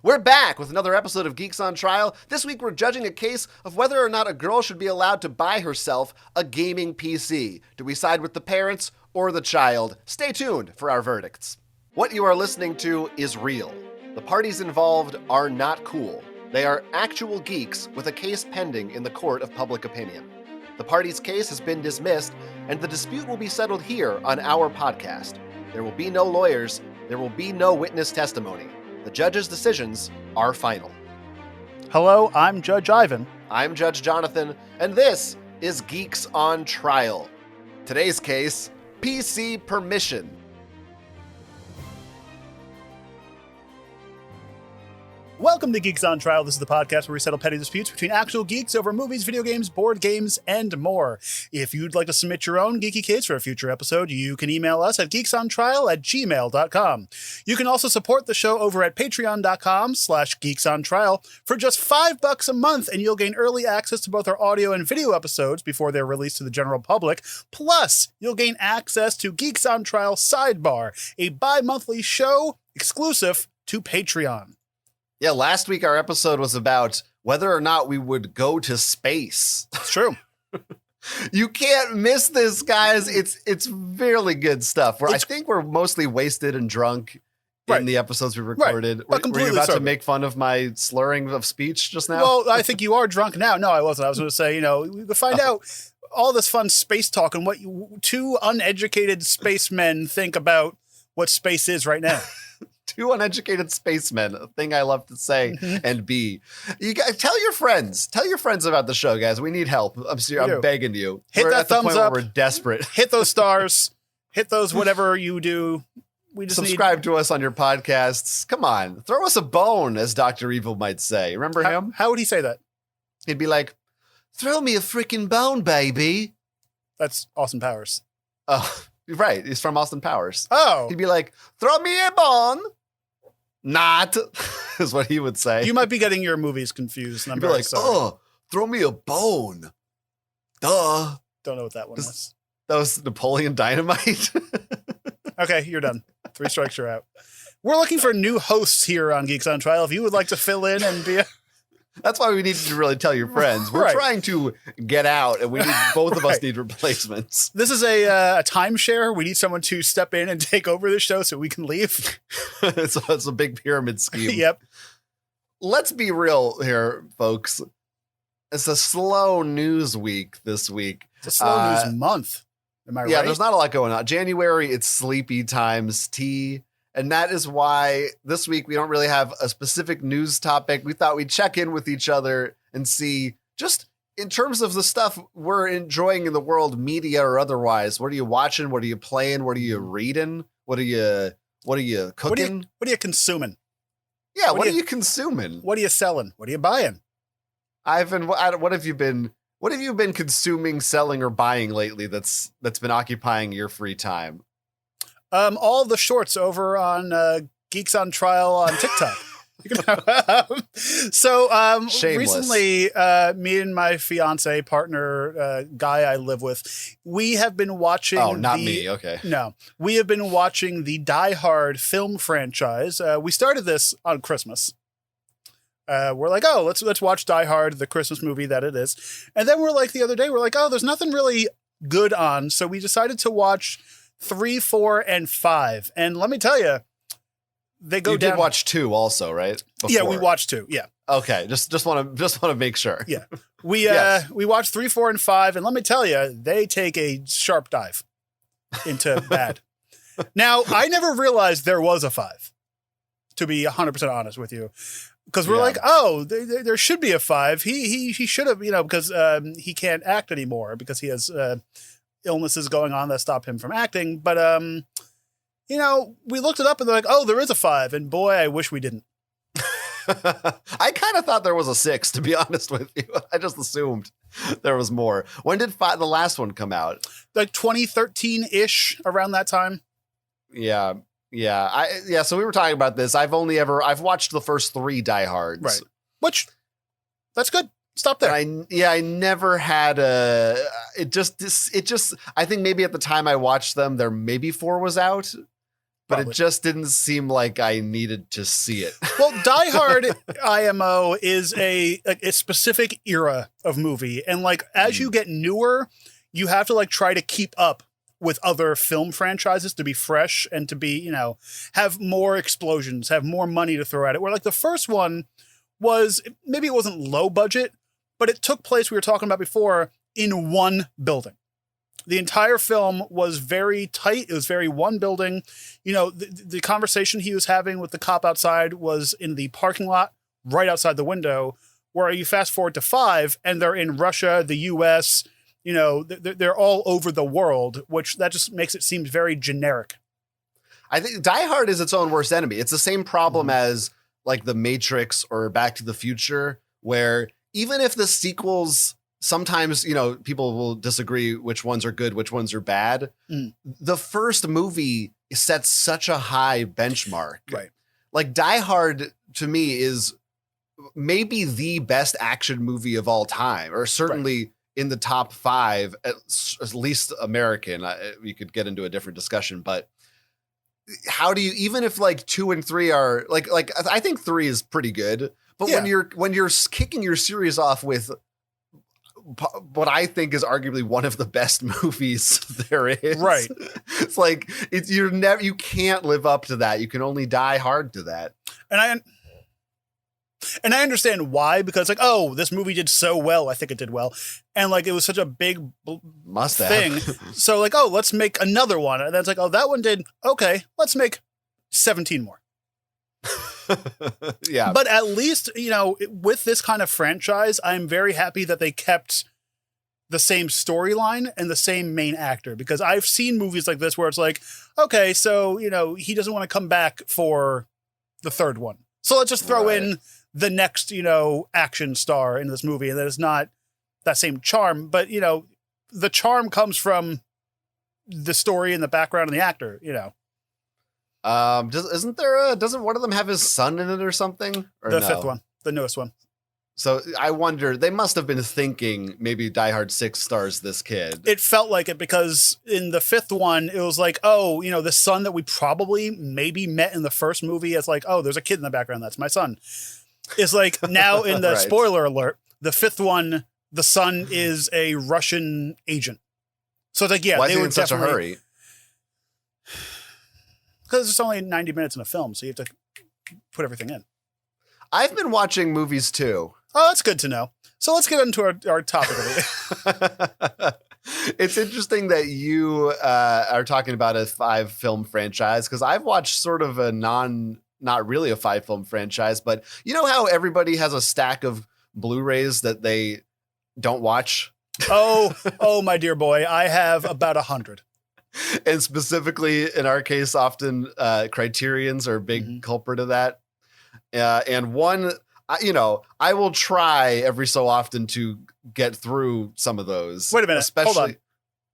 We're back with another episode of Geeks on Trial. This week we're judging a case of whether or not a girl should be allowed to buy herself a gaming PC. Do we side with the parents or the child? Stay tuned for our verdicts. What you are listening to is real. The parties involved are not cool. They are actual geeks with a case pending in the court of public opinion. The party's case has been dismissed, and the dispute will be settled here on our podcast. There will be no lawyers. There will be no witness testimony. The judge's decisions are final. Hello, I'm Judge Ivan. I'm Judge Jonathan, and this is Geeks on Trial. Today's case, PC permission. Welcome to Geeks on Trial. This is the podcast where we settle petty disputes between actual geeks over movies, video games, board games, and more. If you'd like to submit your own geeky case for a future episode, you can email us at geeksontrial@gmail.com. You can also support the show over at patreon.com/geeksontrial for just $5 a month, and you'll gain early access to both our audio and video episodes before they're released to the general public. Plus, you'll gain access to Geeks on Trial Sidebar, a bi-monthly show exclusive to Patreon. Yeah, last week our episode was about whether or not we would go to space. It's true. You can't miss this, guys. It's really good stuff. I think we're mostly wasted and drunk in the episodes we recorded. Right. Were you about to make fun of my slurring of speech just now? Well, I think you are drunk now. No, I wasn't. I was going to say, we could find out all this fun space talk and what two uneducated spacemen think about what space is right now. Two uneducated spacemen, a thing I love to say and be. You guys, tell your friends about the show, guys. We need help. I'm begging you. We're that at the thumbs up. We're desperate. Hit those stars. Hit those whatever you do. We just subscribe to us on your podcasts. Come on, throw us a bone, as Dr. Evil might say. Remember him? How would he say that? He'd be like, "Throw me a freaking bone, baby." That's Austin Powers. Oh, right. He's from Austin Powers. Oh, he'd be like, "Throw me a bone." Not is what he would say. You might be getting your movies confused. And I'm very sorry. "Oh, throw me a bone." Duh. Don't know what that one was. That was Napoleon Dynamite. Okay, you're done. 3 strikes, you're out. We're looking for new hosts here on Geeks on Trial. If you would like to fill in and be That's why we need to really tell your friends. We're trying to get out, and we need both of us need replacements. This is a timeshare. We need someone to step in and take over the show so we can leave. It's a big pyramid scheme. Yep. Let's be real here, folks. It's a slow news week this week. It's a slow news month. Am I right? Yeah, there's not a lot going on. January, it's sleepy times tea. And that is why this week we don't really have a specific news topic. We thought we'd check in with each other and see, just in terms of the stuff we're enjoying in the world, media or otherwise. What are you watching? What are you playing? What are you reading? What are you cooking? What are you consuming? Yeah, what are you consuming? What are you selling? What are you buying? Ivan, what have you been consuming, selling, or buying lately that's been occupying your free time? All the shorts over on Geeks on Trial on TikTok. Recently, me and my fiance, partner, guy I live with, we have been watching. Oh, not me. Okay. No, we have been watching the Die Hard film franchise. We started this on Christmas. We're like, oh, let's watch Die Hard, the Christmas movie that it is. And then we're like, the other day, we're like, oh, there's nothing really good on. So we decided to watch 3, 4, and 5. And let me tell you, they go down. You did watch 2 also, right? Before. Yeah, we watched 2. Yeah. Okay. Just want to make sure. Yeah. We watched 3, 4, and 5. And let me tell you, they take a sharp dive into bad. Now, I never realized there was a 5, to be 100% honest with you. Because we're like, oh, there should be a 5. He should have, because he can't act anymore because he has illnesses going on that stop him from acting. But, we looked it up and they're like, oh, there is a 5. And boy, I wish we didn't. I kind of thought there was a 6, to be honest with you. I just assumed there was more. When did the last one come out? Like 2013-ish, around that time. Yeah. Yeah. So we were talking about this. I've watched the first 3 Die Hards. Right. Which, that's good. Stop there. I never had I think maybe at the time I watched them, there maybe 4 was out, but Probably. it just didn't seem like I needed to see it. Well, Die Hard IMO is a specific era of movie. And like, as you get newer, you have to like try to keep up with other film franchises to be fresh and to be, you know, have more explosions, have more money to throw at it. Where like the first one was, maybe it wasn't low budget, but it took place, we were talking about before, in one building. The entire film was very tight. It was very one building. You know, the conversation he was having with the cop outside was in the parking lot right outside the window, where you fast forward to 5 and they're in Russia, the US, you know, they're all over the world, which that just makes it seem very generic. I think Die Hard is its own worst enemy. It's the same problem as like The Matrix or Back to the Future, where even if the sequels, sometimes, you know, people will disagree which ones are good, which ones are bad. The first movie sets such a high benchmark. Right. Like Die Hard to me is maybe the best action movie of all time, or certainly in the top 5, at least American. We could get into a different discussion, but how do you, even if like 2 and 3 are like I think 3 is pretty good, but when you're kicking your series off with what I think is arguably one of the best movies there is, right? It's like you can't live up to that. You can only die hard to that. And I understand why, because like, oh, this movie did so well. I think it did well. And like, it was such a big thing. So like, oh, let's make another one. And that's like, oh, that one did. Okay. Let's make 17 more. Yeah. But at least, you know, with this kind of franchise, I'm very happy that they kept the same storyline and the same main actor, because I've seen movies like this where it's like, okay, so, you know, he doesn't want to come back for the third one. So let's just throw in the next, you know, action star in this movie. And that is not that same charm, but, you know, the charm comes from the story and the background and the actor, you know. Doesn't one of them have his son in it or something? Or the fifth one, the newest one. So I wonder, they must have been thinking maybe Die Hard 6 stars this kid. It felt like it, because in the fifth one, it was like, oh, you know, the son that we probably maybe met in the first movie, it's like, oh, there's a kid in the background. That's my son. It's like now in the spoiler alert, the fifth one, the son is a Russian agent. So it's like, yeah, why they is he were in such a hurry? Because it's only 90 minutes in a film, so you have to put everything in. I've been watching movies too. Oh, that's good to know. So let's get into our topic of it. It's interesting that you are talking about a 5-film franchise, because I've watched sort of a not really a 5-film franchise, but you know how everybody has a stack of Blu-rays that they don't watch? Oh, my dear boy. I have about 100. And specifically in our case, often Criterions are a big culprit of that. And one, you know, I will try every so often to get through some of those. Wait a minute. Especially, hold on.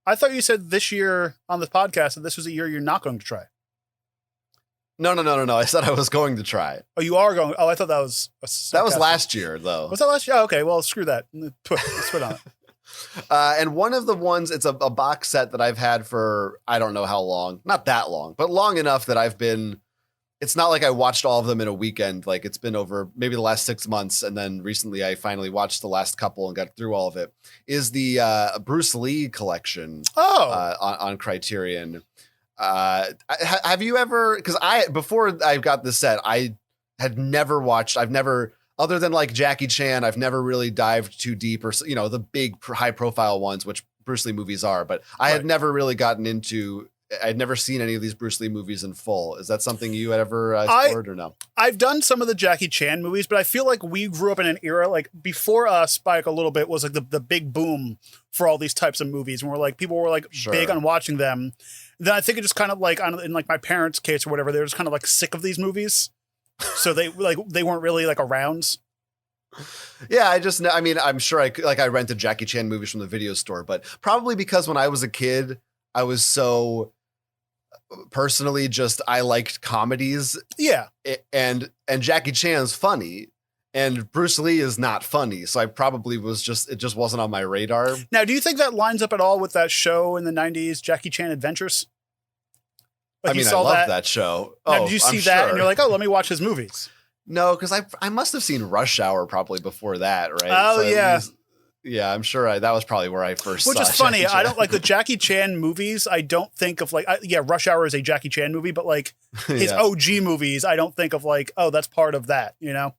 I thought you said this year on the podcast that this was a year you're not going to try. No. I said I was going to try. Oh, you are going. Oh, I thought that was that was last year, though. Was that last year? Oh, okay, well, screw that. Let's put on it. And one of the ones, it's a box set that I've had for I don't know how long, not that long, but long enough that it's not like I watched all of them in a weekend. Like it's been over maybe the last 6 months. And then recently I finally watched the last couple and got through all of it, is the Bruce Lee collection on Criterion. Have you ever, because before I got this set, I had never watched, other than like Jackie Chan, I've never really dived too deep, or, you know, the big high profile ones, which Bruce Lee movies are, but I had never really gotten into, I'd never seen any of these Bruce Lee movies in full. Is that something you had ever explored or no? I've done some of the Jackie Chan movies, but I feel like we grew up in an era, like before us by like a little bit, was like the big boom for all these types of movies. And people were like big on watching them. Then I think it just kind of like, in like my parents' case or whatever, they were just kind of like sick of these movies. So they weren't really like around. Yeah, I'm sure I rented Jackie Chan movies from the video store, but probably because when I was a kid, I was so personally I liked comedies. Yeah. And Jackie Chan's funny and Bruce Lee is not funny. So I probably it just wasn't on my radar. Now, do you think that lines up at all with that show in the 90s, Jackie Chan Adventures? Like I mean, you I saw love that show. Now, Oh, did you see I'm that sure. and you're like, oh, let me watch his movies? No, because I must have seen Rush Hour probably before that, right? Oh, At yeah. least, yeah, I'm sure that was probably where I first Which saw is funny. Jackie I don't Chan. like the Jackie Chan movies. I don't think of like, Rush Hour is a Jackie Chan movie, but like his Yeah. OG movies, I don't think of like, oh, that's part of that, you know?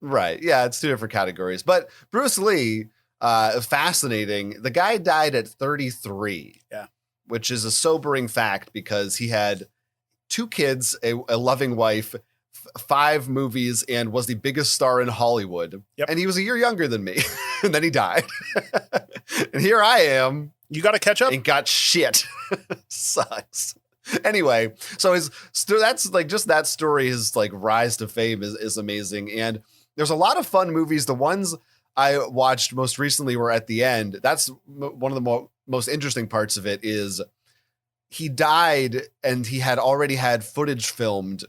Right. Yeah, it's two different categories. But Bruce Lee, fascinating. The guy died at 33. Yeah. Which is a sobering fact because he had 2 kids, a loving wife, 5 movies, and was the biggest star in Hollywood. Yep. And he was a year younger than me. And then he died. And here I am. You got to catch up. And got shit. Sucks. Anyway, so that's like just that story, his like rise to fame is amazing. And there's a lot of fun movies. The ones I watched most recently were at the end. That's one of the most interesting parts of it is he died and he had already had footage filmed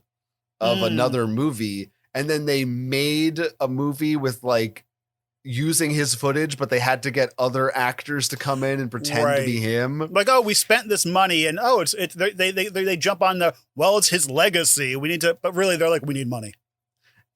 of another movie. And then they made a movie with like using his footage, but they had to get other actors to come in and pretend to be him. Like, oh, we spent this money and they jump on it's his legacy. We need to, but really they're like, we need money.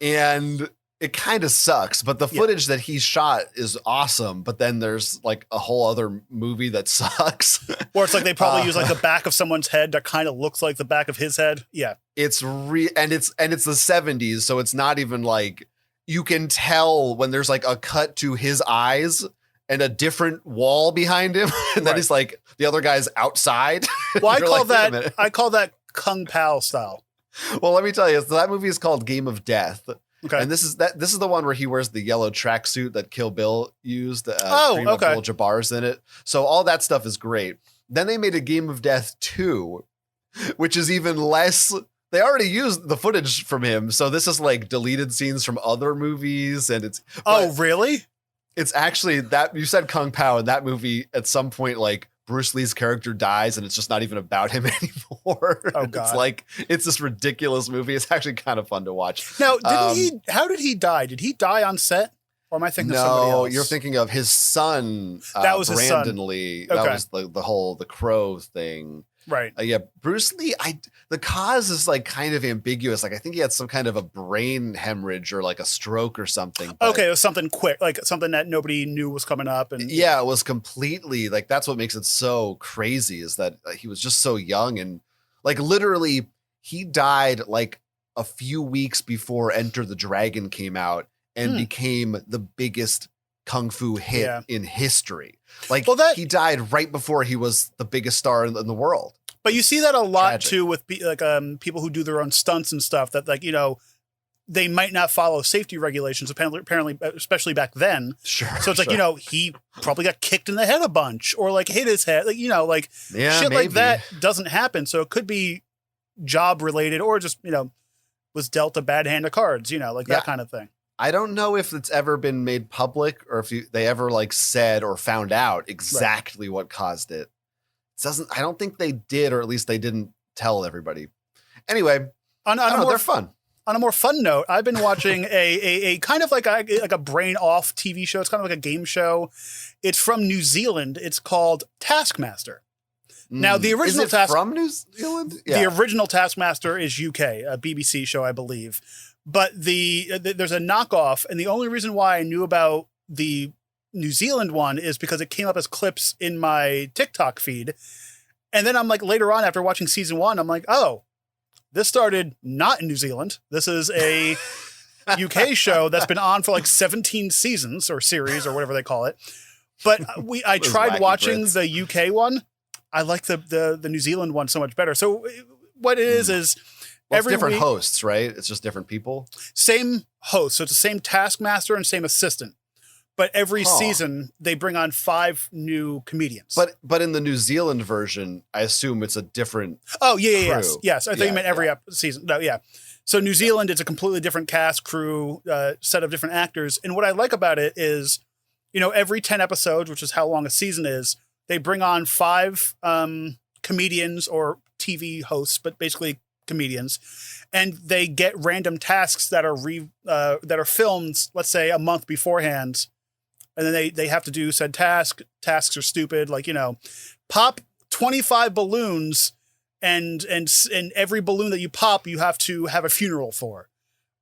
And it kind of sucks, but the footage that he shot is awesome. But then there's like a whole other movie that sucks. Or it's like they probably use like the back of someone's head that kind of looks like the back of his head. Yeah. It's and it's the 70s. So it's not even like you can tell when there's like a cut to his eyes and a different wall behind him. And then he's like, the other guy's outside. Well, I call that Kung Pao style. Well, let me tell you, so that movie is called Game of Death. Okay. And this is the one where he wears the yellow tracksuit that Kill Bill used. Okay. Abdul-Jabbar's in it. So all that stuff is great. Then they made a Game of Death 2, which is even less. They already used the footage from him. So this is like deleted scenes from other movies. And really? It's actually that you said Kung Pao in that movie at some point, like Bruce Lee's character dies and it's just not even about him anymore. Oh God. It's like, it's this ridiculous movie. It's actually kind of fun to watch. Now, how did he die? Did he die on set? Or am I thinking of somebody else? No, you're thinking of his son. That was his Brandon son. Lee. Okay. That was the Crow thing. Right. Yeah, Bruce Lee, the cause is like kind of ambiguous. Like I think he had some kind of a brain hemorrhage or like a stroke or something. Okay, it was something quick, like something that nobody knew was coming up. And yeah, it was completely like, that's what makes it so crazy is that he was just so young and like literally he died like a few weeks before Enter the Dragon came out and became the biggest kung fu hit in history. Like he died right before he was the biggest star in the world. But you see that a lot Tragic. too with people who do their own stunts and stuff that like, you know, they might not follow safety regulations apparently, especially back then. Sure. So it's like, you know, he probably got kicked in the head a bunch or like hit his head, like, you know, like shit like that doesn't happen. So it could be job related or just, you know, was dealt a bad hand of cards, you know, like that kind of thing. I don't know if it's ever been made public or if they ever like said or found out exactly what caused it. I don't think they did, or at least they didn't tell everybody. Anyway, they're fun. On a more fun note, I've been watching a kind of like a brain off TV show. It's kind of like a game show. It's from New Zealand. It's called Taskmaster. Now the original from New Zealand? Yeah. The original Taskmaster is UK, a BBC show, I believe. But there's a knockoff, and the only reason why I knew about the New Zealand one is because it came up as clips in my TikTok feed. And then I'm like, later on after watching season 1, I'm like, oh, this started not in New Zealand. This is a UK show that's been on for like 17 seasons or series or whatever they call it. But I tried watching the UK one. I like the New Zealand one so much better. So what it is it's different hosts, right? It's just different people. Same host. So it's the same taskmaster and same assistant. But every season they bring on 5 new comedians. But in the New Zealand version, I assume it's a different crew. Yes. I thought you meant every season. No, yeah. So New Zealand, it's a completely different cast, crew, set of different actors. And what I like about it is, you know, every 10 episodes, which is how long a season is, they bring on 5 comedians or TV hosts, but basically comedians, and they get random tasks that are filmed, let's say a month beforehand. And then they have to do said task. Tasks are stupid. Like, you know, pop 25 balloons and every balloon that you pop, you have to have a funeral for.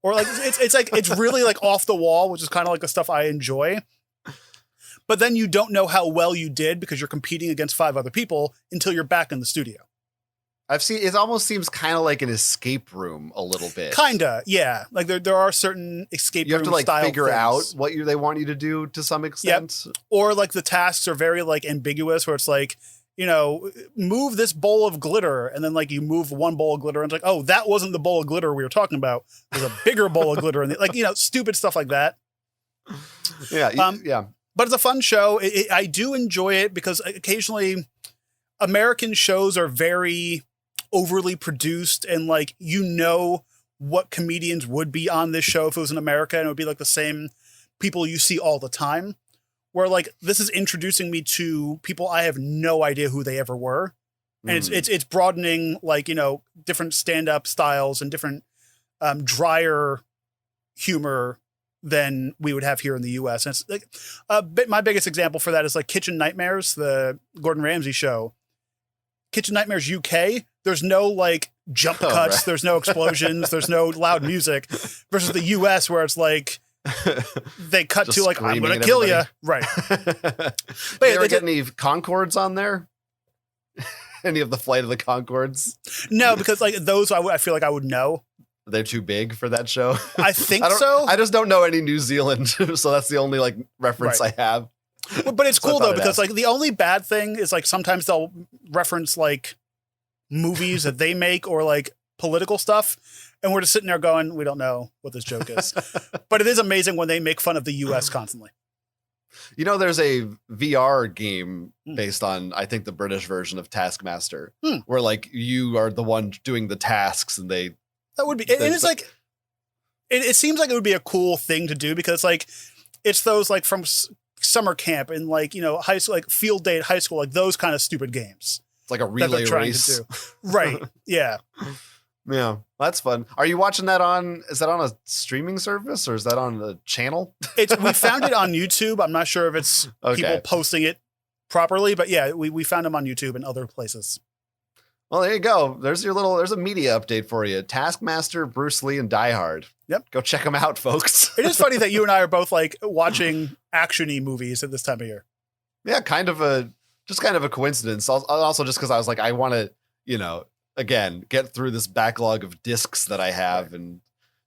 Or like it's really like off the wall, which is kind of like the stuff I enjoy. But then you don't know how well you did because you're competing against 5 other people until you're back in the studio. I've seen it almost seems kind of like an escape room a little bit. Kinda, yeah. Like there are certain escape room You have to like style figure things. out what they want you to do to some extent. Yep. Or like the tasks are very like ambiguous where it's like, you know, move this bowl of glitter, and then like you move one bowl of glitter and it's like, oh, that wasn't the bowl of glitter we were talking about. There's a bigger bowl of glitter, and like, you know, stupid stuff like that. Yeah, yeah. But it's a fun show. I do enjoy it because occasionally American shows are very overly produced, and like, you know what comedians would be on this show if it was in America, and it would be like the same people you see all the time. Where like this is introducing me to people I have no idea who they ever were, and it's broadening, like, you know, different stand-up styles and different drier humor than we would have here in the U.S. And it's like my biggest example for that is like Kitchen Nightmares, the Gordon Ramsay show. Kitchen Nightmares UK, there's no like jump cuts, right. There's no explosions, there's no loud music, versus the US where it's like they cut Just to like, I'm screaming gonna at kill you, everybody. right? But you ever get any Concords on there? Any of the Flight of the Concords? No, because like those I feel like I would know. They're too big for that show. I think so. I just don't know any New Zealand, so that's the only like reference Right. I have. But it's So I cool thought though, I'd because ask. like the only bad thing is like sometimes they'll reference like movies that they make or like political stuff, and we're just sitting there going, we don't know what this joke is. But it is amazing when they make fun of the US constantly. You know, there's a VR game based on, I think, the British version of Taskmaster, where like you are the one doing the tasks, and they. That would be. It is like. It seems like it would be a cool thing to do because like it's those like from summer camp and like, you know, high school, like field day at high school, like those kind of stupid games. It's like a that they're relay trying race. to do. Right. Yeah. Yeah, that's fun. Are you watching that is that on a streaming service or is that on the channel? We found it on YouTube. I'm not sure if it's people posting it properly, but yeah, we found them on YouTube and other places. Well, there you go. There's a media update for you. Taskmaster, Bruce Lee, and Die Hard. Yep. Go check them out, folks. It is funny that you and I are both like watching action-y movies at this time of year. Yeah, kind of a coincidence. Also just because I was like, I want to, you know, again, get through this backlog of discs that I have. And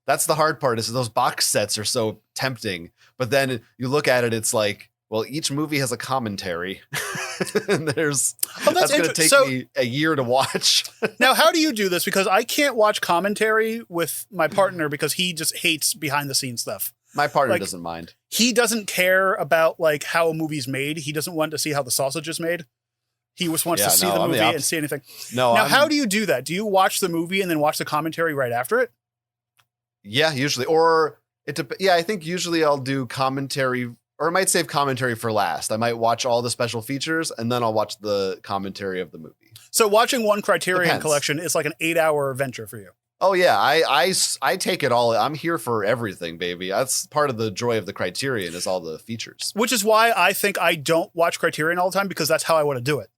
that's the hard part is those box sets are so tempting. But then you look at it, it's like, well, each movie has a commentary. And that's going to take me a year to watch. Now, how do you do this? Because I can't watch commentary with my partner because he just hates behind the scenes stuff. My partner like, doesn't mind. He doesn't care about like how a movie's made. He doesn't want to see how the sausage is made. He just wants to see the movie and see anything. Now, how do you do that? Do you watch the movie and then watch the commentary right after it? Yeah, usually. Or I think usually I'll do commentary, or I might save commentary for last. I might watch all the special features and then I'll watch the commentary of the movie. So watching one Criterion collection is like an 8-hour venture for you. Oh yeah, I take it all. I'm here for everything, baby. That's part of the joy of the Criterion is all the features. Which is why I think I don't watch Criterion all the time because that's how I want to do it.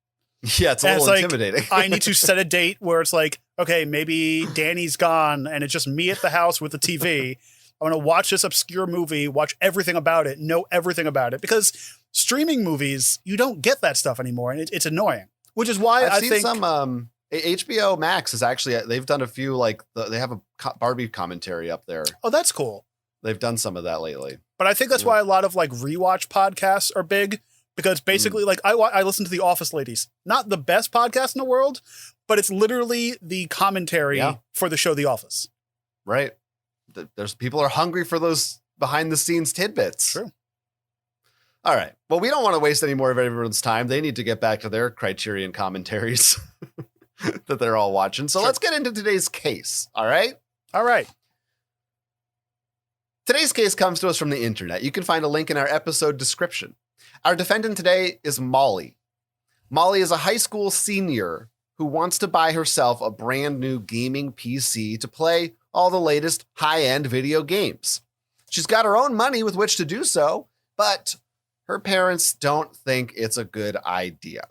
Yeah, it's a little intimidating. I need to set a date where it's like, okay, maybe Danny's gone and it's just me at the house with the TV. I'm going to watch this obscure movie, watch everything about it, know everything about it. Because streaming movies, you don't get that stuff anymore. And it's annoying. Which is why I've seen some HBO Max is actually, they've done a few, like they have a Barbie commentary up there. Oh, that's cool. They've done some of that lately. But I think that's why a lot of like rewatch podcasts are big. Because basically, like, I listen to The Office Ladies. Not the best podcast in the world, but it's literally the commentary for the show The Office. Right. There's people are hungry for those behind the scenes tidbits. True. All right. Well, we don't want to waste any more of everyone's time. They need to get back to their Criterion commentaries that they're all watching. So let's get into today's case. All right. All right. Today's case comes to us from the internet. You can find a link in our episode description. Our defendant today is Molly. Molly is a high school senior who wants to buy herself a brand new gaming PC to play all the latest high-end video games. She's got her own money with which to do so, but her parents don't think it's a good idea.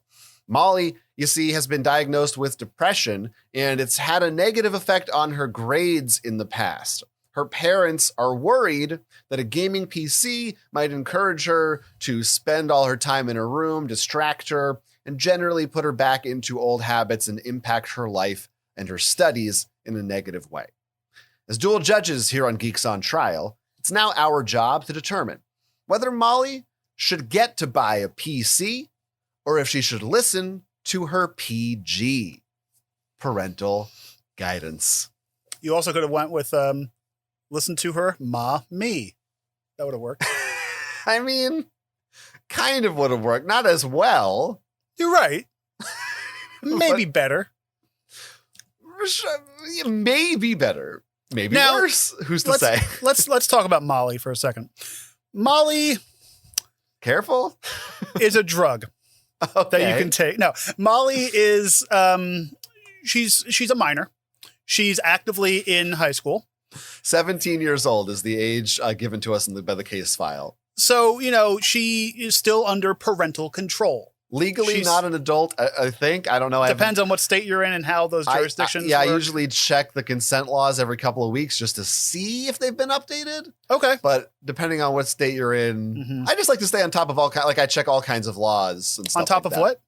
Molly you see, has been diagnosed with depression, and it's had a negative effect on her grades in the past. Her parents are worried that a gaming PC might encourage her to spend all her time in her room, distract her, and generally put her back into old habits and impact her life and her studies in a negative way. As dual judges here on Geeks on Trial, it's now our job to determine whether Molly should get to buy a PC or if she should listen to her PG, parental guidance. You also could have went with listen to her me. That would have worked. I mean, kind of would have worked. Not as well. You're right. Maybe better. Maybe better. Maybe now, worse. Who's to say? Let's talk about Molly for a second. Molly, careful, is a drug that you can take. No, Molly is she's a minor. She's actively in high school. 17 years old is the age given to us by the case file. So, she is still under parental control. Legally She's not an adult, I think. I don't know. Depends on what state you're in and how those jurisdictions I work. usually check the consent laws every couple of weeks just to see if they've been updated. Okay. But depending on what state you're in, I just like to stay on top of all kinds. Like I check all kinds of laws and stuff. On top like of that. what?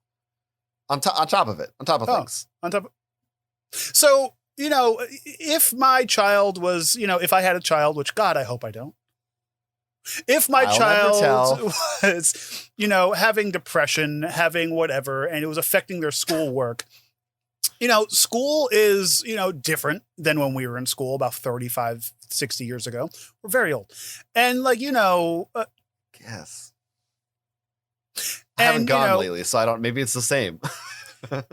On top of it. On top of things. On top of... So, if my child was, if I had a child, which God, I hope I don't. If my child was, having depression, having whatever, and it was affecting their schoolwork, school is, different than when we were in school about 35, 60 years ago. We're very old. And Yes. I haven't gone lately, so I don't, maybe it's the same.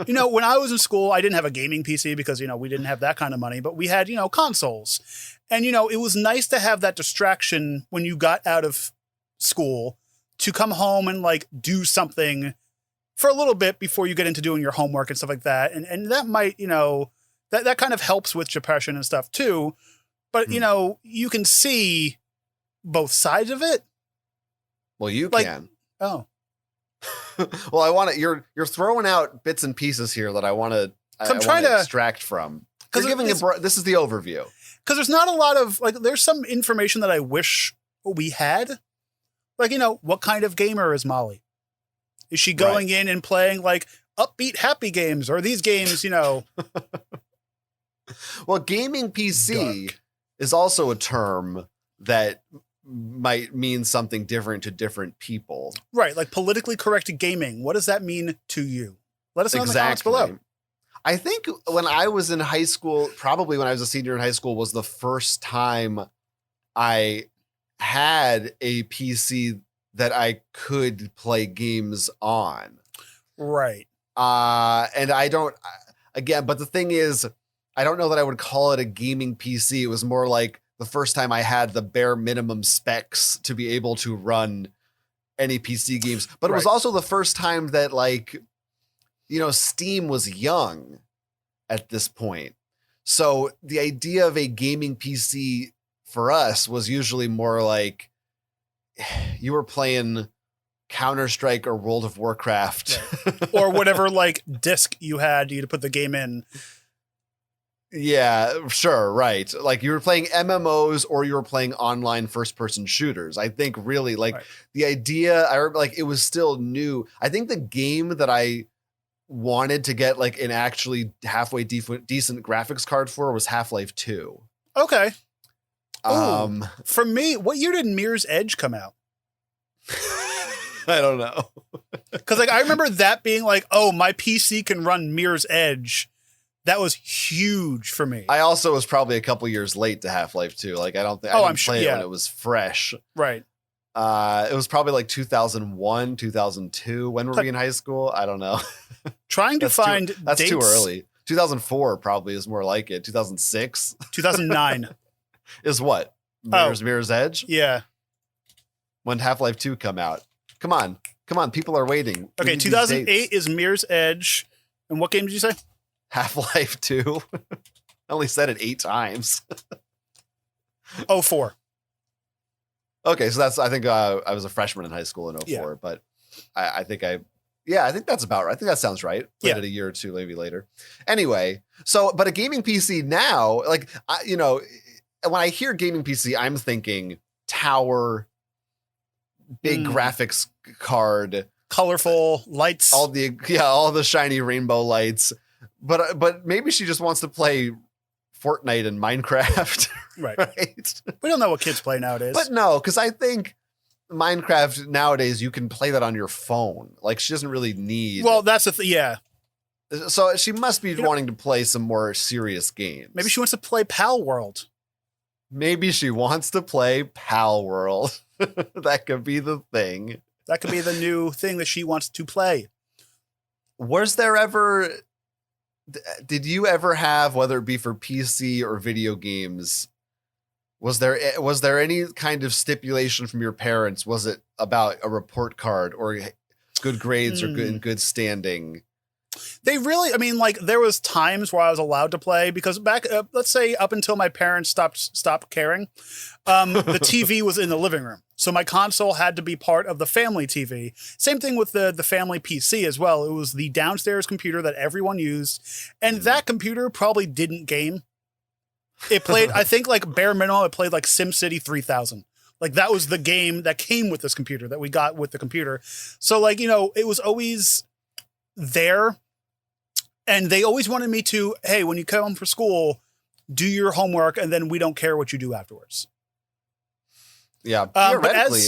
When I was in school, I didn't have a gaming PC because, we didn't have that kind of money, but we had, consoles. And, it was nice to have that distraction when you got out of school to come home and do something for a little bit before you get into doing your homework and stuff like that. And that might, that kind of helps with depression and stuff too. But, you can see both sides of it. Well, you can. Oh. Well, I want to, you're throwing out bits and pieces here that I want to extract from. Because this is the overview. Because there's not a lot of, there's some information that I wish we had. What kind of gamer is Molly? Is she going in and playing, upbeat, happy games? Or these games, Well, gaming PC is also a term that might mean something different to different people. Right, politically correct gaming. What does that mean to you? Let us know in the comments below. I think when I was in high school, probably when I was a senior in high school, was the first time I had a PC that I could play games on. Right. And I don't, again, but the thing is, I don't know that I would call it a gaming PC. It was more like the first time I had the bare minimum specs to be able to run any PC games. But it was also the first time that Steam was young at this point. So the idea of a gaming PC for us was usually more like you were playing Counter-Strike or World of Warcraft. Right. Or whatever disc you had to put the game in. Yeah, sure, right. You were playing MMOs or you were playing online first-person shooters. I think really the idea, I remember it was still new. I think the game that I wanted to get an actually halfway decent graphics card for was Half-Life 2. Okay. For me, what year did Mirror's Edge come out? I don't know. Because I remember that being oh, my PC can run Mirror's Edge. That was huge for me. I also was probably a couple years late to Half-Life 2. I don't think I didn't play it when it was fresh. Right. It was probably 2001, 2002. When were we in high school? I don't know. Trying to find that's dates. Too early. 2004 probably is more like it. 2006. 2009 is what? Mirror's Edge? Yeah. When Half-Life 2 come out? Come on. People are waiting. Okay, 2008 is Mirror's Edge. And what game did you say? Half-Life 2. I only said it 8 times. 04. Okay, so I think I was a freshman in high school in 04, but I think I Yeah, I think that's about right. I think that sounds right. Played it a year or two, maybe later. Anyway, but a gaming PC now, like, when I hear gaming PC, I'm thinking tower, big graphics card, colorful lights, all the shiny rainbow lights. But maybe she just wants to play Fortnite and Minecraft. Right. Right. We don't know what kids play nowadays. But no, because I think Minecraft nowadays, you can play that on your phone. Like, she doesn't really need. Well, that's yeah. So she must be wanting to play some more serious games. Maybe she wants to play Pal World. Maybe she wants to play Pal World. That could be the thing. That could be the new thing that she wants to play. Was there ever? Did you ever have, whether it be for PC or video games? Was there any kind of stipulation from your parents? Was it about a report card or good grades or good standing? They really, I mean, like, there was times where I was allowed to play because back, let's say up until my parents stopped caring, the TV was in the living room. So my console had to be part of the family TV. Same thing with the family PC as well. It was the downstairs computer that everyone used. And that computer probably didn't game. It played, I think, like, bare minimum, it played like SimCity 3000. Like, that was the game that came with this computer that we got with the computer. So, like, it was always there. And they always wanted me to, hey, when you come home from school, do your homework, and then we don't care what you do afterwards. Yeah, theoretically.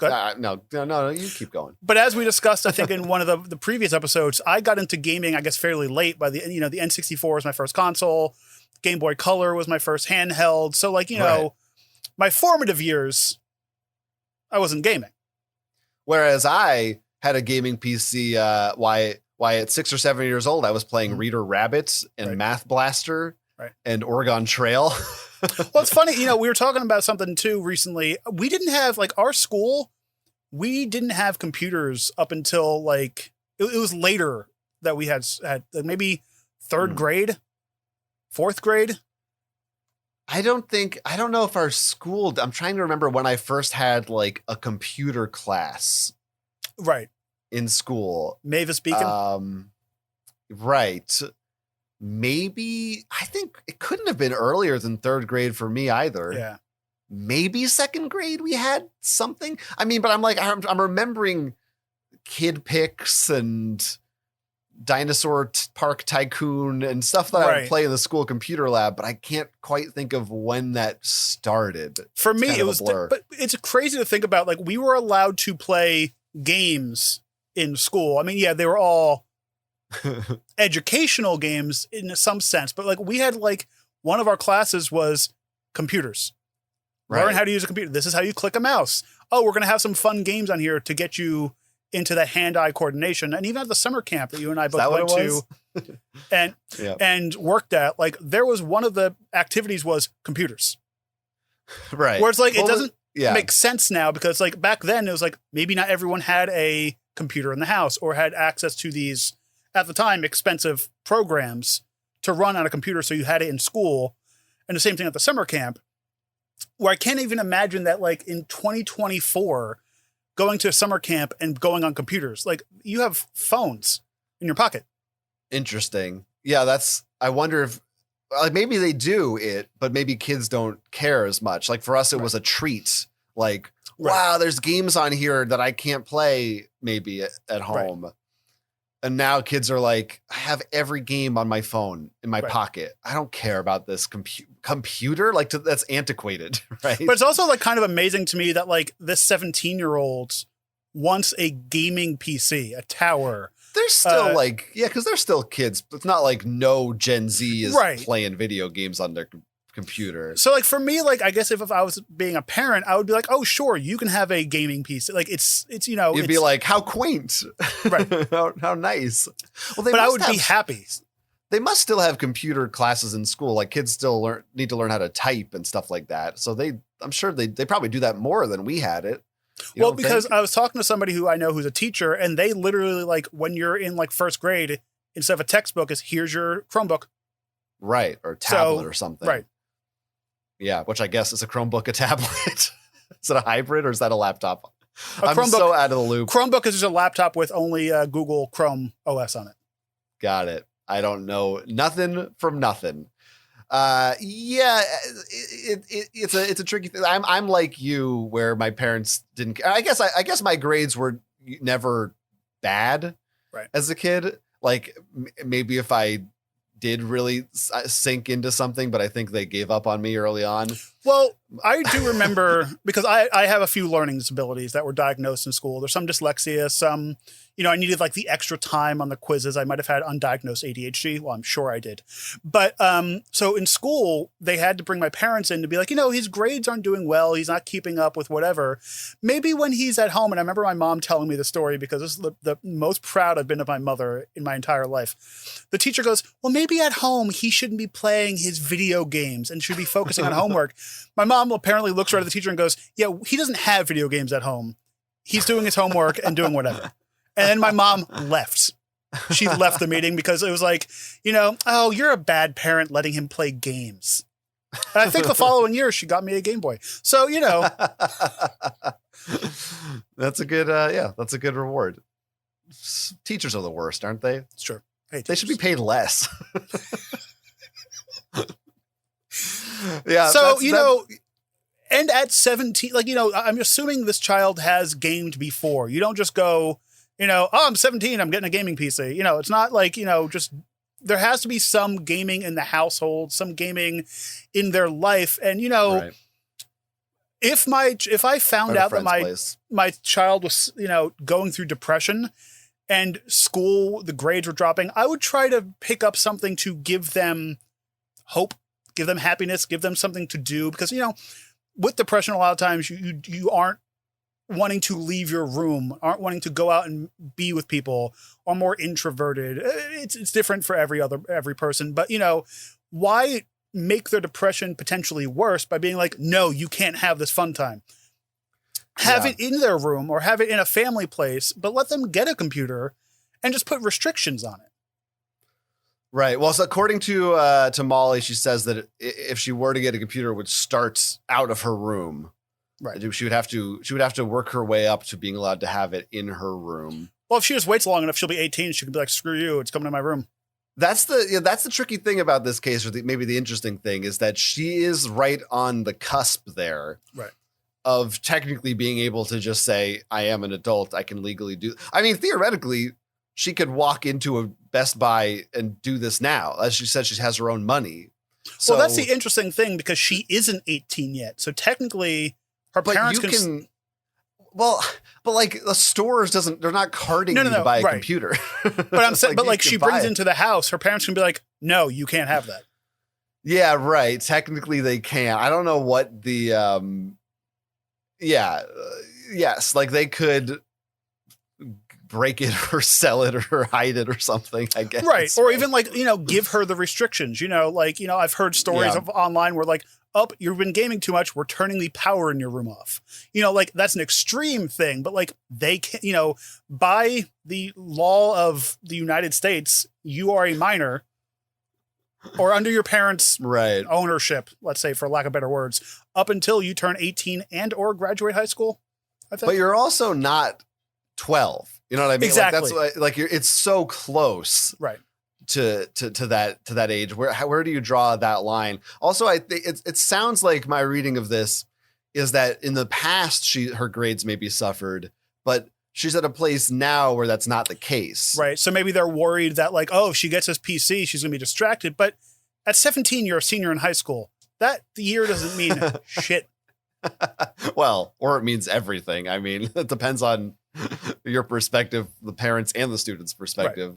No, you keep going. But as we discussed, I think in one of the previous episodes, I got into gaming, I guess, fairly late. By the N64 was my first console. Game Boy Color was my first handheld. So, like, my formative years, I wasn't gaming. Whereas I had a gaming PC, why at 6 or 7 years old, I was playing Reader Rabbit and Math Blaster and Oregon Trail. Well, it's funny, we were talking about something too recently. We didn't have, like, our school, we didn't have computers up until, like, it was later that we had like, maybe third grade, fourth grade. I don't know if our school, I'm trying to remember when I first had, like, a computer class. Right. In school. Mavis Beacon? Right. Maybe, I think it couldn't have been earlier than third grade for me either. Yeah. Maybe second grade we had something. I mean, but I'm remembering Kid Pix and Dinosaur Park Tycoon and stuff that I would play in the school computer lab, but I can't quite think of when that started. For me, it was, but it's crazy to think about. Like, we were allowed to play games in school. I mean, yeah, they were all educational games in some sense, but, like, we had, like, one of our classes was computers. Learn how to use a computer. This is how you click a mouse. Oh, we're going to have some fun games on here to get you into that hand-eye coordination. And even at the summer camp that you and I both went to and worked at, like, there was one of the activities was computers. Right. Where it's like, it doesn't make sense now because, like, back then it was like maybe not everyone had a computer in the house or had access to these, at the time, expensive programs to run on a computer. So you had it in school. And the same thing at the summer camp, where I can't even imagine that, like, in 2024, going to a summer camp and going on computers, like, you have phones in your pocket. Interesting. Yeah, I wonder if, like, maybe they do it, but maybe kids don't care as much. Like, for us, it was a treat. Like, wow, there's games on here that I can't play maybe at home. Right. And now kids are like, I have every game on my phone in my pocket. I don't care about this computer. Like, that's antiquated, right? But it's also, like, kind of amazing to me that, like, this 17-year-old wants a gaming PC, a tower. They're still because they're still kids. It's not like no Gen Z is playing video games on their computer. So, like, for me, like, I guess if I was being a parent, I would be like, oh, sure, you can have a gaming PC. Like, it's you'd be like, how quaint, right? how nice. Well, but I would be happy. They must still have computer classes in school. Like, kids still need to learn how to type and stuff like that. So I'm sure they probably do that more than we had it. Well, because I was talking to somebody who I know who's a teacher, and they literally, like, when you're in, like, first grade, instead of a textbook, is here's your Chromebook. Right. Or tablet or something. Right. Yeah, which I guess is a Chromebook, a tablet. Is it a hybrid or is that a laptop? I'm Chromebook, so out of the loop. Chromebook is just a laptop with only Google Chrome OS on it. Got it. I don't know nothing from nothing. It's a tricky thing. I'm like you, where my parents didn't. I guess my grades were never bad, right, as a kid. Like maybe if I did really sink into something, but I think they gave up on me early on. Well, I do remember because I have a few learning disabilities that were diagnosed in school. There's some dyslexia, some, I needed like the extra time on the quizzes. I might have had undiagnosed ADHD. Well, I'm sure I did. But so in school, they had to bring my parents in to be like, his grades aren't doing well. He's not keeping up with whatever. Maybe when he's at home, and I remember my mom telling me the story because this is the most proud I've been of my mother in my entire life. The teacher goes, well, maybe at home he shouldn't be playing his video games and should be focusing on homework. My mom apparently looks right at the teacher and goes, yeah, he doesn't have video games at home. He's doing his homework and doing whatever. And then my mom left. She left the meeting because it was like, oh, you're a bad parent letting him play games. And I think the following year she got me a Game Boy. So, That's a good, that's a good reward. Teachers are the worst, aren't they? Sure. Hey, they should be paid less. Yeah. So, and at 17, I'm assuming this child has gamed before. You don't just go, oh, I'm 17, I'm getting a gaming PC. It's not like, just there has to be some gaming in the household, some gaming in their life. And, right. if I found out that my child was, going through depression and school, the grades were dropping, I would try to pick up something to give them hope, give them happiness, give them something to do. Because, with depression, a lot of times you aren't wanting to leave your room, aren't wanting to go out and be with people, are more introverted. It's different for every person. But, why make their depression potentially worse by being like, no, you can't have this fun time? Have it in their room or have it in a family place, but let them get a computer and just put restrictions on it. Right. Well, so according to Molly, she says that if she were to get a computer, it would start out of her room. Right. She would have to work her way up to being allowed to have it in her room. Well, if she just waits long enough, she'll be 18. She can be like, screw you, it's coming to my room. That's the tricky thing about this case, or maybe the interesting thing, is that she is right on the cusp there. Right. Of technically being able to just say, I am an adult, I can legally do. I mean, theoretically, she could walk into a Best Buy and do this now. As she said, she has her own money. So, well, that's the interesting thing because she isn't 18 yet. So technically, her parents can. Well, but like the stores they're not carding you to buy a computer. But I'm saying, but she brings into the house, her parents can be like, no, you can't have that. Yeah, right. Technically, they can. I don't know what the yes, like they could break it or sell it or hide it or something, I guess. Right. Or even like, give her the restrictions, I've heard stories of online where like, oh, you've been gaming too much, we're turning the power in your room off. That's an extreme thing, but like they can, by the law of the United States, you are a minor or under your parents' ownership, let's say, for lack of better words, up until you turn 18 and or graduate high school. I think. But you're also not 12. You know what I mean? Exactly. Like that's it's so close, right, to that age. Where do you draw that line? Also, I think it sounds like my reading of this is that in the past her grades maybe suffered, but she's at a place now where that's not the case. Right. So maybe they're worried that like, oh, if she gets this PC, she's going to be distracted. But at 17, you're a senior in high school. That year doesn't mean shit. Well, or it means everything. I mean, it depends on your perspective, the parents and the students' perspective.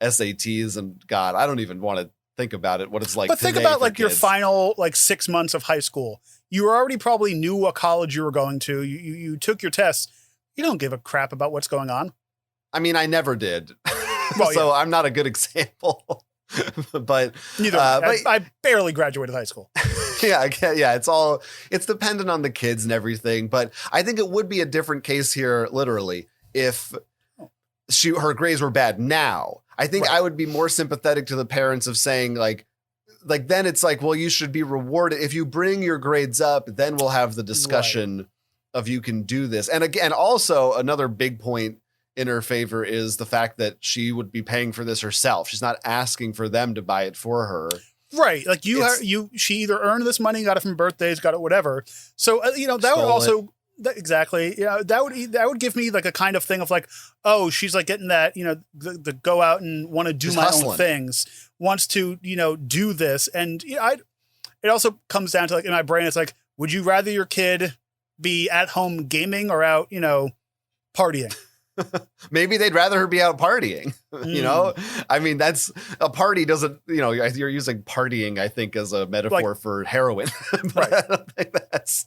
Right. SATs and God, I don't even want to think about it, what it's like. But think about like your final 6 months of high school. You already probably knew what college you were going to. You took your tests. You don't give a crap about what's going on. I mean, I never did. Well, so I'm not a good example. But neither. I barely graduated high school. Yeah. It's dependent on the kids and everything. But I think it would be a different case here, literally, if her grades were bad now. I think I would be more sympathetic to the parents of saying like then it's like, well, you should be rewarded if you bring your grades up. Then we'll have the discussion of you can do this. And again, also another big point in her favor is the fact that she would be paying for this herself. She's not asking for them to buy it for her. Right. Like she either earned this money, got it from birthdays, got it, whatever. So, that would also, exactly. That would give me like a kind of thing of like, oh, she's like getting that, the go out and want to do She's my hustling. own things, wants to, do this. And it also comes down to like in my brain, it's like, would you rather your kid be at home gaming or out, partying? Maybe they'd rather her be out partying, I mean, that's a party doesn't, you're using partying, I think, as a metaphor for heroin. But I don't think that's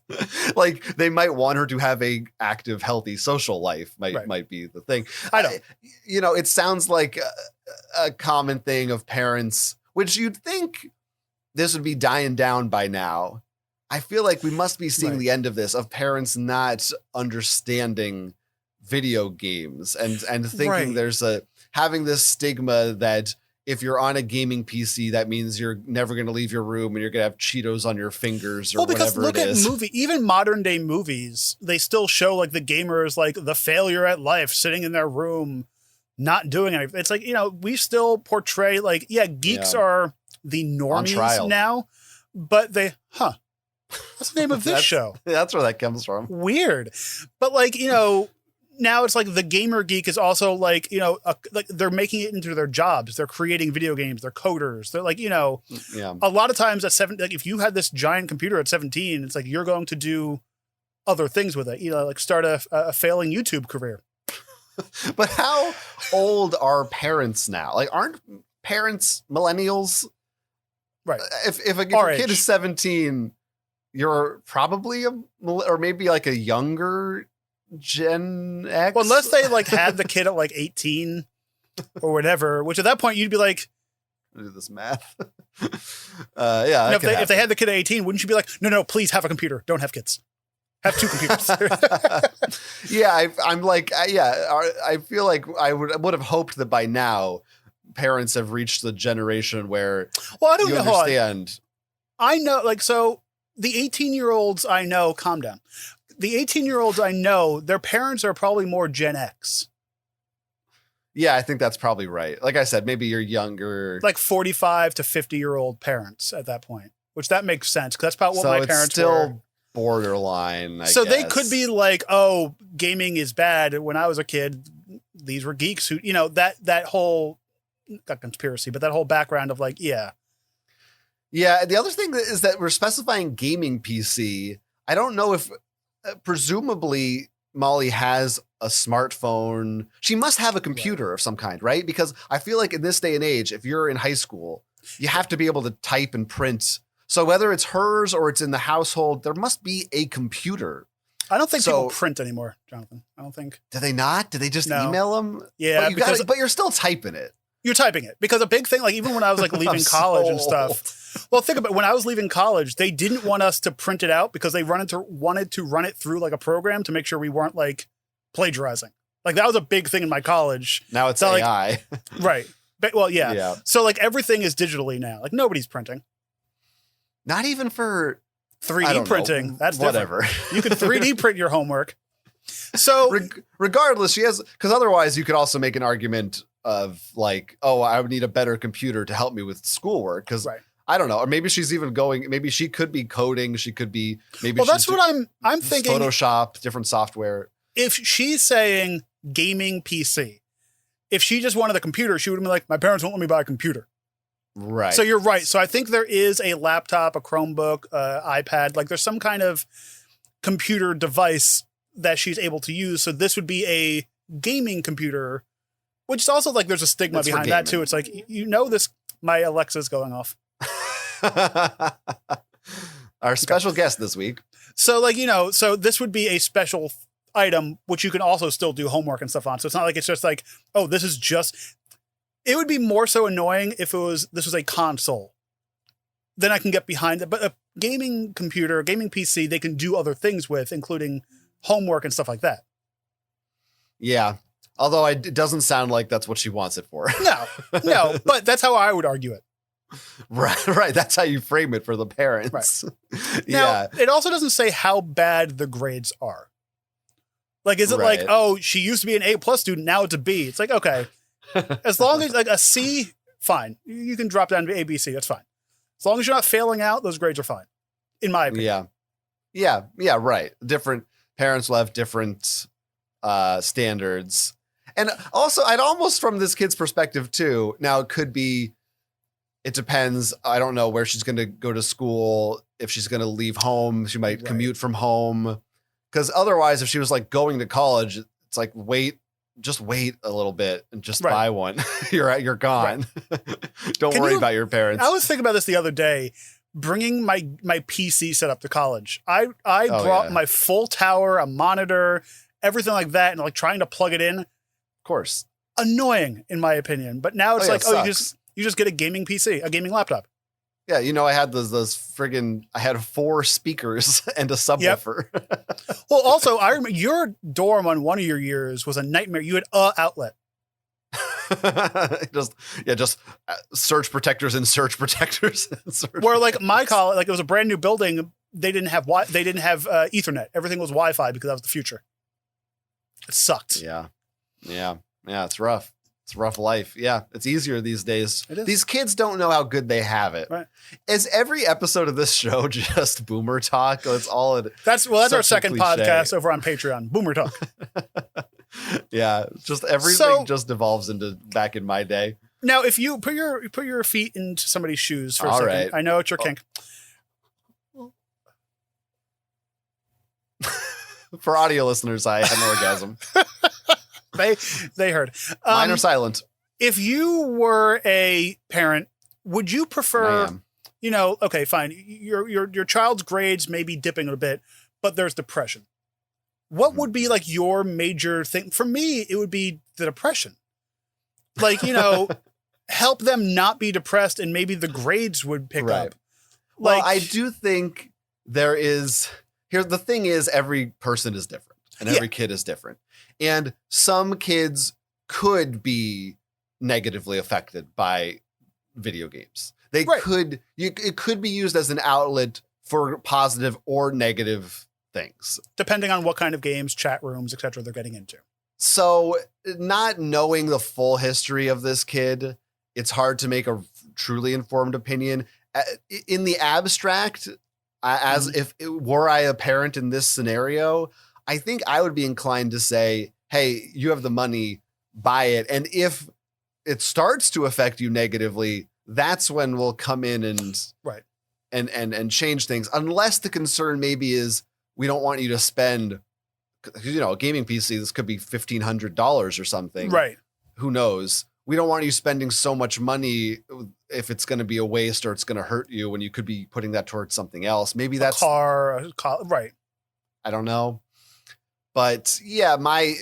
like, they might want her to have a active, healthy social life might be the thing. I know. It sounds like a common thing of parents, which you'd think this would be dying down by now. I feel like we must be seeing the end of this, of parents not understanding video games and thinking there's having this stigma that if you're on a gaming PC, that means you're never going to leave your room and you're going to have Cheetos on your fingers or whatever it is. Well, because look at even modern day movies, they still show like the gamers, like the failure at life, sitting in their room, not doing anything. It's like, we still portray like, geeks are the normies now, but what's the name of this show? That's where that comes from. Weird. But like, now it's like the gamer geek is also like, like they're making it into their jobs. They're creating video games. They're coders. They're like, a lot of times at 7, like if you had this giant computer at 17, it's like, you're going to do other things with it, like start a failing YouTube career. But how old are parents now? Like, aren't parents millennials? Right. If a kid is 17, you're probably or maybe like a younger Gen X. Well, unless they like had the kid at like 18 or whatever, which at that point you'd be like, do this math. If they had the kid at 18, wouldn't you be like, no, please have a computer. Don't have kids. Have 2 computers. I feel like I would have hoped that by now parents have reached the generation where I don't you know. understand. I know, like, so the 18-year-olds I know, calm down. The 18-year-olds I know, their parents are probably more Gen X. Yeah, I think that's probably right. Like I said, maybe you're younger. Like 45 to 50-year-old parents at that point, which that makes sense because that's about what my parents still were. Borderline, I so guess. They could be like, oh, gaming is bad. When I was a kid, these were geeks who, that whole, not conspiracy, but that whole background of like, yeah. Yeah, the other thing is that we're specifying gaming PC. I don't know if, presumably, Molly has a smartphone. She must have a computer of some kind, right? Because I feel like in this day and age, if you're in high school, you have to be able to type and print. So whether it's hers or it's in the household, there must be a computer. I don't think people print anymore, Jonathan. I don't think. Do they not? Do they just email them? Yeah, but you're still typing it. You're typing it because a big thing, like even when I was like leaving college and stuff. Well, think about it. When I was leaving college, they didn't want us to print it out because they wanted to run it through like a program to make sure we weren't like plagiarizing. Like that was a big thing in my college. Now it's AI. Right. But, well, yeah. So like everything is digitally now. Like nobody's printing. Not even for 3D printing. Know, that's whatever. You can 3D print your homework. So regardless, because otherwise you could also make an argument of like, oh, I would need a better computer to help me with schoolwork. Because I don't know, or maybe she's even maybe she could be coding. She could be maybe. Well, that's what I'm thinking. Photoshop, different software. If she's saying gaming PC, if she just wanted a computer, she would be like, my parents won't let me buy a computer. Right. So you're right. So I think there is a laptop, a Chromebook, iPad. Like there's some kind of computer device that she's able to use. So this would be a gaming computer, which is also like there's a stigma behind that too. It's like, this, my Alexa's going off. Our special guest this week. So like, so this would be a special item, which you can also still do homework and stuff on. So it's not like it's just like, oh, this is just... It would be more so annoying if this was a console. Then I can get behind it. But a gaming computer, gaming PC, they can do other things with, including homework and stuff like that. Yeah. Although it doesn't sound like that's what she wants it for. No. But that's how I would argue it. Right. That's how you frame it for the parents. Right. Now, it also doesn't say how bad the grades are. Like, is it like, Right. oh, she used to be an A+ student, now it's a B? It's like, okay, as long as like a C, fine. You can drop down to A, B, C. That's fine. As long as you're not failing out, those grades are fine, in my opinion. Yeah, right. Different parents will have different standards. And also, I'd almost, from this kid's perspective too, now it could be, it depends. I don't know where she's going to go to school. If she's going to leave home, she might commute from home. Because otherwise, if she was like going to college, it's like, just wait a little bit and just buy one. You're gone. Don't worry about your parents. I was thinking about this the other day, bringing my PC setup to college. I brought my full tower, a monitor, everything like that, and like trying to plug it in. Of course. Annoying, in my opinion. But now it's you just get a gaming PC, a gaming laptop. Yeah, I had those friggin', I had 4 speakers and a subwoofer. Yep. Well, also, I remember your dorm on one of your years was a nightmare. You had a outlet. just surge protectors and surge protectors. Where like my college, like it was a brand new building. They didn't have Ethernet. Everything was Wi-Fi because that was the future. It sucked. Yeah. It's rough. It's a rough life. Yeah, it's easier these days. These kids don't know how good they have it. Right. Is every episode of this show just boomer talk? That's all it. That's our second podcast over on Patreon. Boomer talk. Yeah, just everything just devolves into back in my day. Now, if you put your feet into somebody's shoes for a all second, right. I know it's your kink. For audio listeners, I had an orgasm. They heard. Mine are silent. If you were a parent, would you prefer, okay, fine. Your child's grades may be dipping a bit, but there's depression. What would be like your major thing? For me, it would be the depression. Like, help them not be depressed and maybe the grades would pick up. Well, I do think the thing is, every person is different and every kid is different. And some kids could be negatively affected by video games. It could be used as an outlet for positive or negative things. Depending on what kind of games, chat rooms, etc. they're getting into. So not knowing the full history of this kid, it's hard to make a truly informed opinion. In the abstract, if were I a parent in this scenario, I think I would be inclined to say, hey, you have the money, buy it. And if it starts to affect you negatively, that's when we'll come in and change things. Unless the concern maybe is we don't want you to spend, a gaming PC, this could be $1,500 or something. Right. Who knows? We don't want you spending so much money if it's going to be a waste or it's going to hurt you when you could be putting that towards something else. Maybe that's a car, right. I don't know. But yeah, I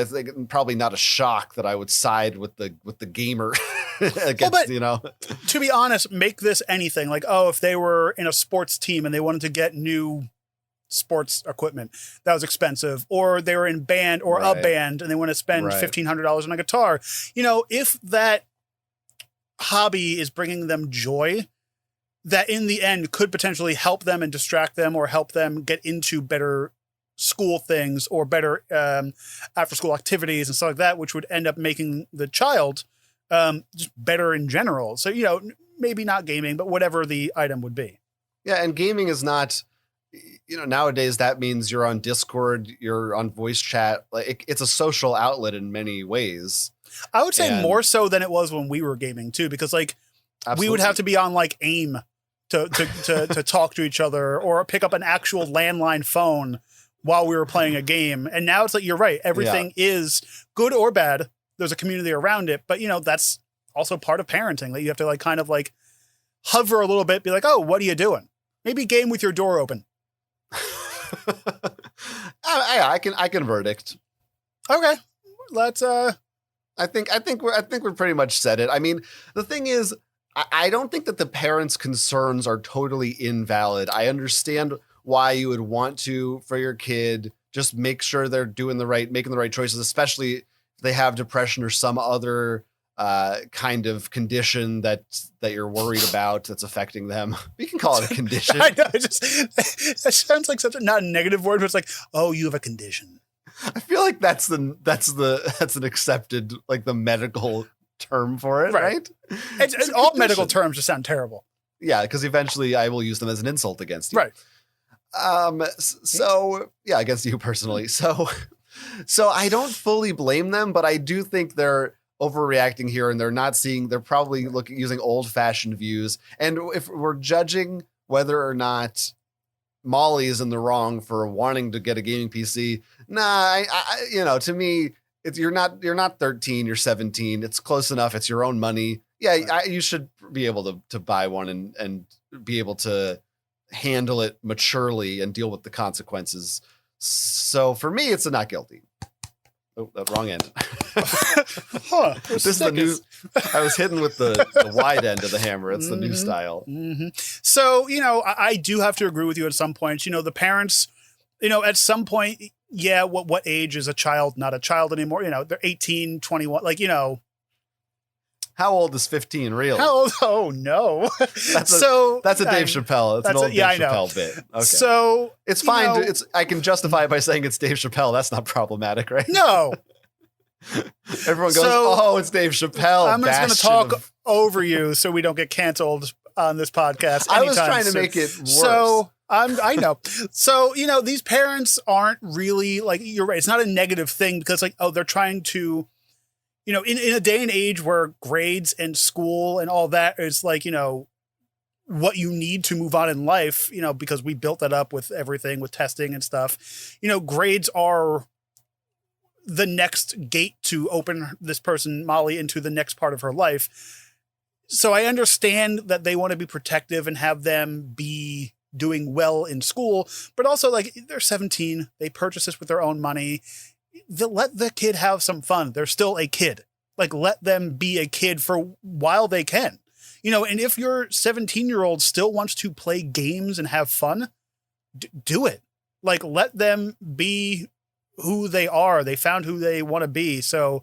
think probably not a shock that I would side with the gamer against, To be honest, make this anything. Like, if they were in a sports team and they wanted to get new sports equipment that was expensive, or they were in band or a band and they want to spend $1,500 on a guitar, if that hobby is bringing them joy, that in the end could potentially help them and distract them or help them get into better school things or better after school activities and stuff like that, which would end up making the child just better in general. So, maybe not gaming, but whatever the item would be. Yeah. And gaming is not, nowadays that means you're on Discord, you're on voice chat. Like it's a social outlet in many ways. I would say more so than it was when we were gaming too, because we would have to be on AIM to talk to each other or pick up an actual landline phone while we were playing a game. And now it's you're right. Everything is good or bad. There's a community around it, but that's also part of parenting that you have to hover a little bit, be like, oh, what are you doing? Maybe game with your door open. I can verdict. Okay. Let's, I think we're pretty much said it. I mean, the thing is, I don't think that the parents' concerns are totally invalid. I understand why you would want to, for your kid, just make sure they're making the right choices, especially if they have depression or some other kind of condition that you're worried about that's affecting them. We can call it a condition. I know, it sounds like not a negative word, but it's oh, you have a condition. I feel like that's an accepted, like, the medical term for it, right? It's all medical terms just sound terrible. Yeah, because eventually I will use them as an insult against you. Right. So yeah, against you personally. So I don't fully blame them, but I do think they're overreacting here, and they're probably using old-fashioned views. And if we're judging whether or not Molly is in the wrong for wanting to get a gaming PC, to me, you're not 13, you're 17. It's close enough. It's your own money. Yeah, you should be able to buy one and be able to handle it maturely and deal with the consequences. So for me, it's a not guilty. Oh, that wrong end. This is the new. I was hitting with the wide end of the hammer. It's the new style. Mm-hmm. So, I do have to agree with you at some points. The parents, at some point, yeah, what age is a child not a child anymore? They're 18, 21, How old is 15 really? How old? Oh, no. That's a Dave Chappelle. It's an old Dave Chappelle bit. Okay. So it's fine. I can justify it by saying it's Dave Chappelle. That's not problematic, right? No. Everyone goes, it's Dave Chappelle. I'm just going to talk over you so we don't get canceled on this podcast. I was trying to make it worse. So I know. So, these parents aren't really you're right. It's not a negative thing because they're trying to, in a day and age where grades and school and all that is what you need to move on in life, because we built that up with everything with testing and stuff, grades are the next gate to open this person, Molly, into the next part of her life. So I understand that they want to be protective and have them be doing well in school, but also they're 17, they purchase this with their own money. Let the kid have some fun. They're still a kid. Let them be a kid for while they can, and if your 17-year-old still wants to play games and have fun, do it. Let them be who they are. They found who they want to be. So,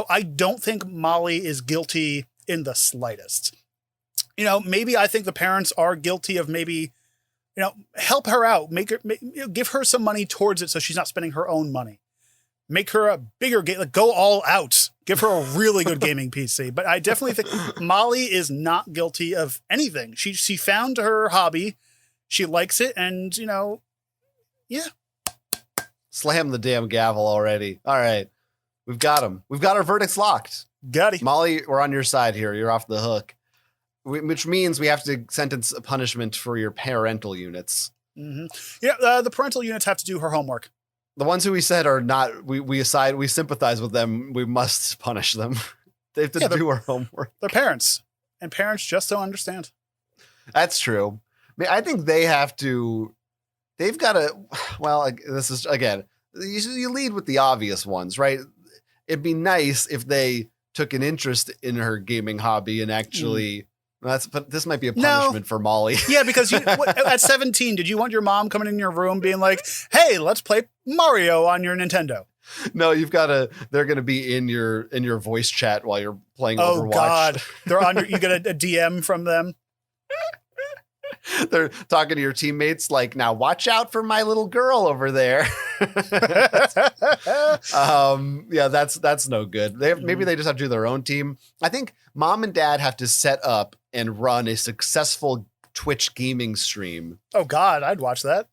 I don't think Molly is guilty in the slightest. Maybe I think the parents are guilty of maybe, help her out, give her some money towards it so she's not spending her own money. Make her a bigger game, go all out, give her a really good gaming PC. But I definitely think Molly is not guilty of anything. She found her hobby. She likes it. And, yeah. Slam the damn gavel already. All right. We've got him. We've got our verdicts locked. Got it. Molly, we're on your side here. You're off the hook, which means we have to sentence a punishment for your parental units. Mm-hmm. Yeah. The parental units have to do her homework. The ones who we said are not, we sympathize with them. We must punish them. They have to do our homework. They're parents, and parents just don't understand. That's true. I think they've got to, this is, again, you lead with the obvious ones, right? It'd be nice if they took an interest in her gaming hobby and actually, but this might be a punishment for Molly. Yeah, because at 17, did you want your mom coming in your room being like, hey, let's play Mario on your Nintendo? No, they're going to be in your voice chat while you're playing Overwatch. Oh God. They're on you get a DM from them. They're talking to your teammates now watch out for my little girl over there. Yeah, that's no good. Maybe they just have to do their own team. I think mom and dad have to set up and run a successful Twitch gaming stream. Oh God, I'd watch that.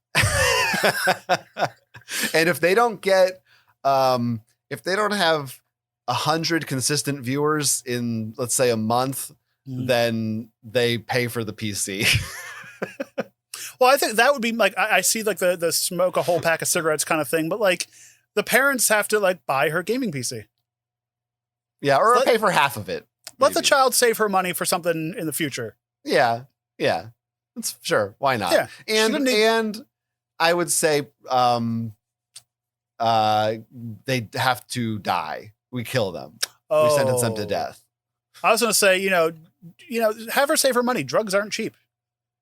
And if they don't get, if they don't have 100 consistent viewers in, let's say, a month, then they pay for the PC. Well, I think that would be I see the smoke a whole pack of cigarettes kind of thing, but the parents have to buy her gaming PC. Yeah, or pay for half of it. Let the child save her money for something in the future. Yeah. It's sure. Why not? Yeah. And I would say they have to die. We kill them. We sentence them to death. I was going to say, have her save her money. Drugs aren't cheap.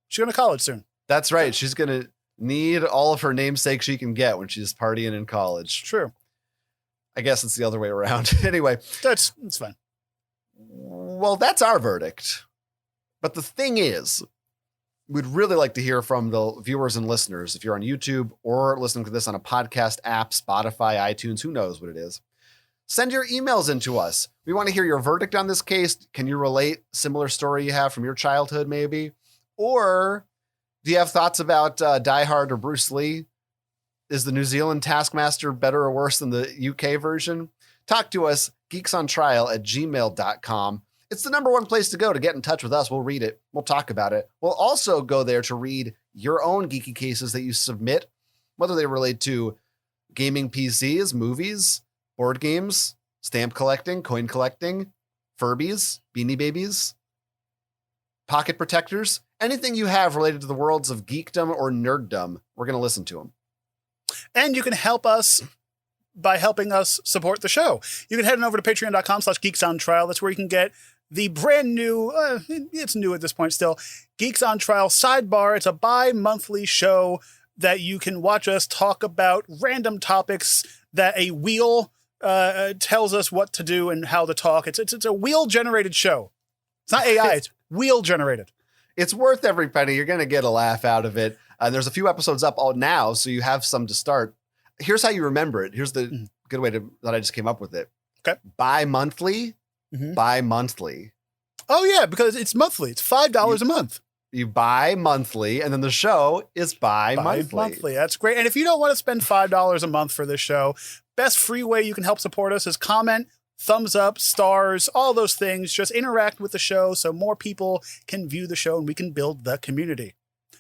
She's going to college soon. That's right. She's going to need all of her namesake she can get when she's partying in college. True. I guess it's the other way around. Anyway. That's fine. Well, that's our verdict. But the thing is, We'd really like to hear from the viewers and listeners. If you're on YouTube or listening to this on a podcast app, Spotify, iTunes, who knows what it is. Send your emails into us. We want to hear your verdict on this case. Can you relate similar story you have from your childhood, maybe? Or do you have thoughts about Die Hard or Bruce Lee? Is the New Zealand Taskmaster better or worse than the UK version? Talk to us, geeksontrial@gmail.com. It's the number one place to go to get in touch with us. We'll read it. We'll talk about it. We'll also go there to read your own geeky cases that you submit, whether they relate to gaming PCs, movies, board games, stamp collecting, coin collecting, Furbies, Beanie Babies, pocket protectors, anything you have related to the worlds of geekdom or nerddom, we're going to listen to them. And you can help us by helping us support the show. You can head on over to patreon.com/geeksontrial. That's where you can get the brand new, it's new at this point still, Geeks on Trial Sidebar. It's a bi-monthly show that you can watch us talk about random topics that a wheel tells us what to do and how to talk. It's a wheel-generated show. It's not AI, it's wheel-generated. It's worth every penny. You're going to get a laugh out of it. And there's a few episodes up all now, so you have some to start. Here's how you remember it. Here's the good way that I just came up with it. Okay. Bi-monthly. Bi-monthly. Oh, yeah, because it's monthly. It's $5 a month. You buy monthly, and then the show is bi-monthly. Bi-monthly. That's great. And if you don't want to spend $5 a month for this show, best free way you can help support us is comment, thumbs up, stars, all those things. Just interact with the show so more people can view the show and we can build the community.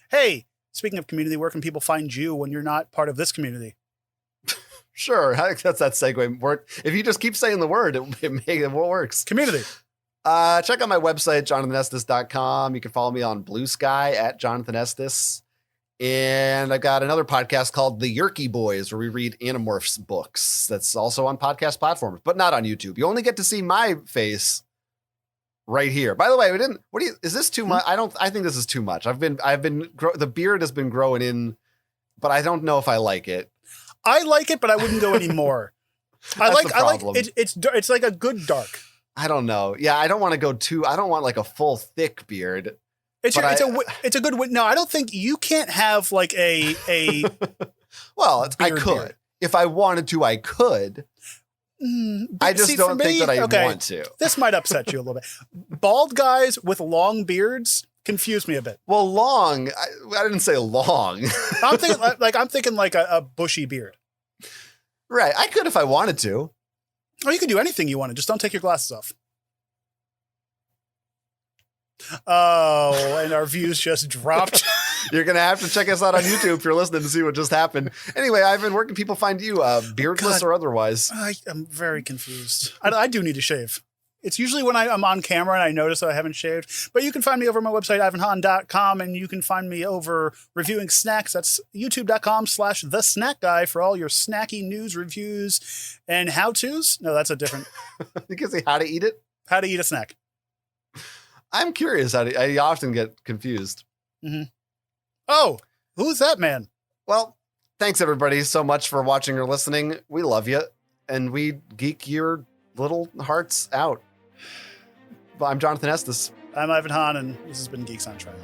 Hey, speaking of community, where can people find you when you're not part of this community? Sure. How does that segue work? If you just keep saying the word, it works. Community. Check out my website, jonathanestis.com. You can follow me on Blue Sky at Jonathan Estis. And I've got another podcast called The Yerky Boys, where we read Animorphs books. That's also on podcast platforms, but not on YouTube. You only get to see my face right here. By the way, is this too much? I think this is too much. The beard has been growing in, but I don't know if I like it. I like it, but I wouldn't go anymore. I like it's like a good dark. I don't know. Yeah, I don't want to go I don't want like a full thick beard. It's a good win. No, I don't think you can't have like a well, I could. Beard. If I wanted to, I could. I just don't think that I want to. This might upset you a little bit. Bald guys with long beards confuse me a bit. Well, long. I didn't say long. I'm thinking like a bushy beard. Right. I could if I wanted to. Or you can do anything you want to. Just don't take your glasses off. Oh, and our views just dropped. You're going to have to check us out on YouTube if you're listening to see what just happened. Anyway, Ivan, where can people find you? Beardless or otherwise? I'm very confused. I do need to shave. It's usually when I'm on camera and I notice that I haven't shaved. But you can find me over my website, ivanhan.com, and you can find me over reviewing snacks. That's youtube.com/thesnackguy for all your snacky news, reviews, and how-tos. No, that's a different. You can say how to eat it? How to eat a snack. I'm curious. I often get confused. Mm-hmm. Oh, who's that man? Well, thanks everybody so much for watching or listening. We love you, and we geek your little hearts out. I'm Jonathan Estes. I'm Ivan Hahn, and this has been Geeks on Trial.